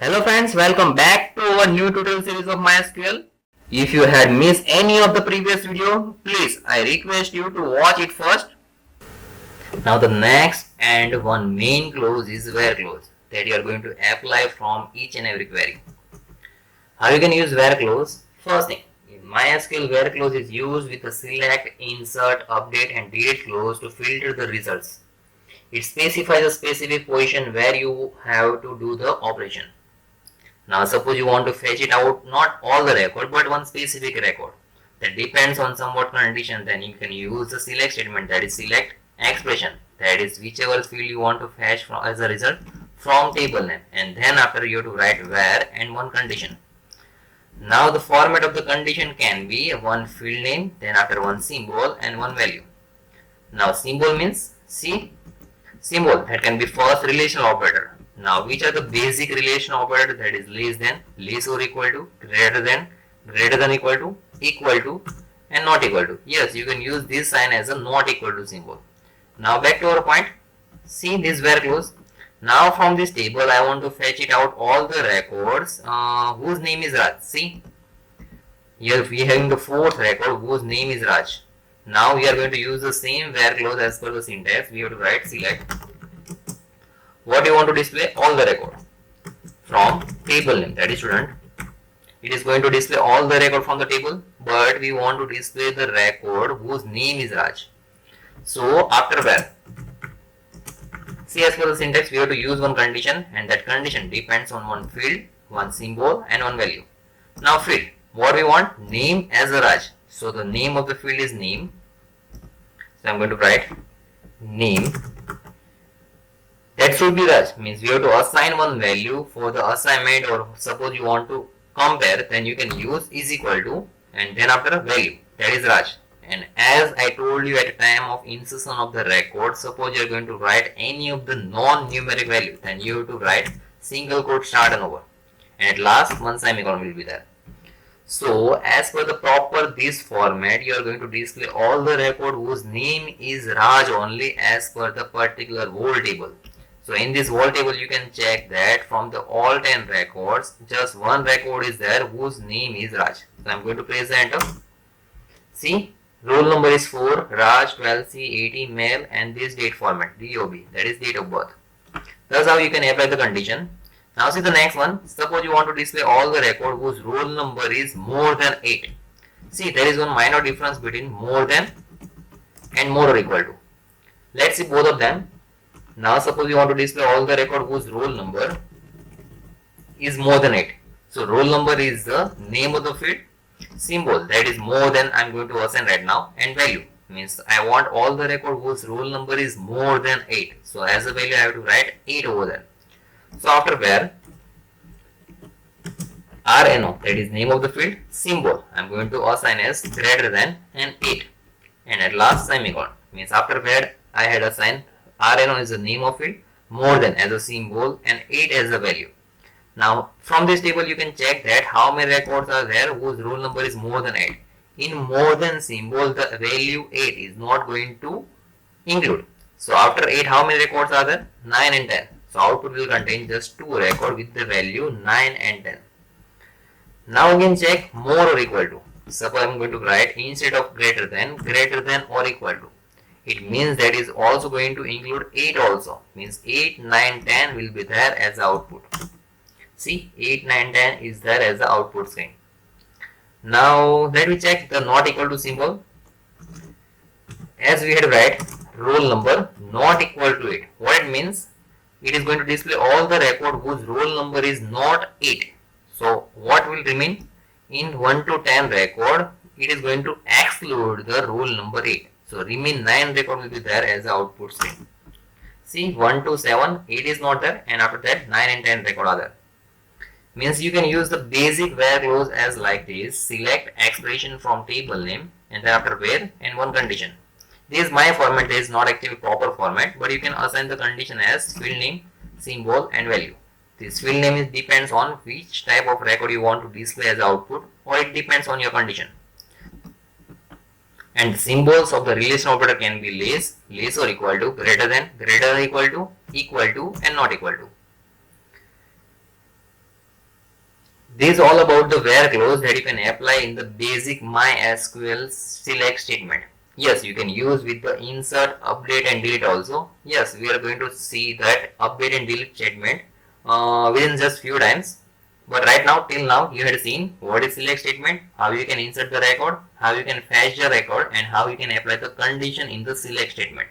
Hello friends, welcome back to our new tutorial series of MySQL. If you had missed any of the previous video, please I request you to watch it first. Now the next and one main clause is where clause that you are going to apply from each and every query. How you can use where clause? First thing, in MySQL where clause is used with the select, insert, update and delete clause to filter the results. It specifies a specific position where you have to do the operation. Now suppose you want to fetch it out not all the record but one specific record that depends on somewhat condition, then you can use the select statement, that is select expression, that is whichever field you want to fetch from as a result from table name, and then after you have to write where and one condition. Now the format of the condition can be one field name, then after one symbol and one value. Now symbol means symbol that can be first relational operator. Now which are the basic relation operator, that is less than, less or equal to, greater than equal to and not equal to. Yes, you can use this sign as a not equal to symbol. Now back to our point. See this where clause. Now from this table I want to fetch it out all the records whose name is Raj. See here we are having the fourth record whose name is Raj. Now we are going to use the same where clause as per the syntax. We have to write select what you want to display, all the record from table name, that is student. It is going to display all the record from the table, but we want to display the record whose name is Raj. So after where, see as per the syntax we have to use one condition, and that condition depends on one field, one symbol and one value. Now field, what we want, name as a Raj. So the name of the field is name. So I am going to write name. That should be Raj, means we have to assign one value for the assignment, or suppose you want to compare, then you can use is equal to and then after a value, that is Raj. And as I told you at the time of insertion of the record, suppose you are going to write any of the non-numeric value, then you have to write single quote start and over, and at last one semicolon will be there. So as per the proper this format, you are going to display all the record whose name is Raj only as per the particular whole table. So in this whole table you can check that from the all 10 records, just one record is there whose name is Raj. So I am going to press the enter. See, roll number is 4, Raj 12C 18 male, and this date format DOB, that is date of birth. That's how you can apply the condition. Now see the next one. Suppose you want to display all the record whose roll number is more than 8. See, there is one minor difference between more than and more or equal to. Let's see both of them. Now suppose you want to display all the record whose roll number is more than 8. So roll number is the name of the field, symbol that is more than I am going to assign right now, and value means I want all the record whose roll number is more than 8. So as a value I have to write 8 over there. So after where RNO, that is name of the field, symbol I am going to assign as greater than and 8, and at last semicolon means after where I had assigned RNO is the name of field, more than as a symbol and 8 as a value. Now from this table you can check that how many records are there whose roll number is more than 8. In more than symbol the value 8 is not going to include. So after 8 how many records are there? 9 and 10. So output will contain just 2 records with the value 9 and 10. Now again check more or equal to. Suppose I am going to write instead of greater than or equal to. It means that is also going to include 8 also. Means 8, 9, 10 will be there as the output. See, 8, 9, 10 is there as the output screen. Now let me check the not equal to symbol. As we had write roll number not equal to 8. What it means? It is going to display all the record whose roll number is not 8. So what will remain? In 1 to 10 record, it is going to exclude the roll number 8. So remain 9 record will be there as the output screen. See, 1 to 7, 8 is not there, and after that 9 and 10 record are there. Means you can use the basic where clause as like this, select expression from table name and then after where and one condition. This is my format, this is not actually proper format, but you can assign the condition as field name, symbol and value. This field name depends on which type of record you want to display as output, or it depends on your condition. And symbols of the relation operator can be less or equal to, greater than or equal to, and not equal to. This is all about the where clause that you can apply in the basic MySQL select statement. Yes, you can use with the insert, update and delete also. Yes, we are going to see that update and delete statement within just few times. But right now, till now, you had seen what is select statement, how you can insert the record, how you can fetch the record, and how you can apply the condition in the select statement.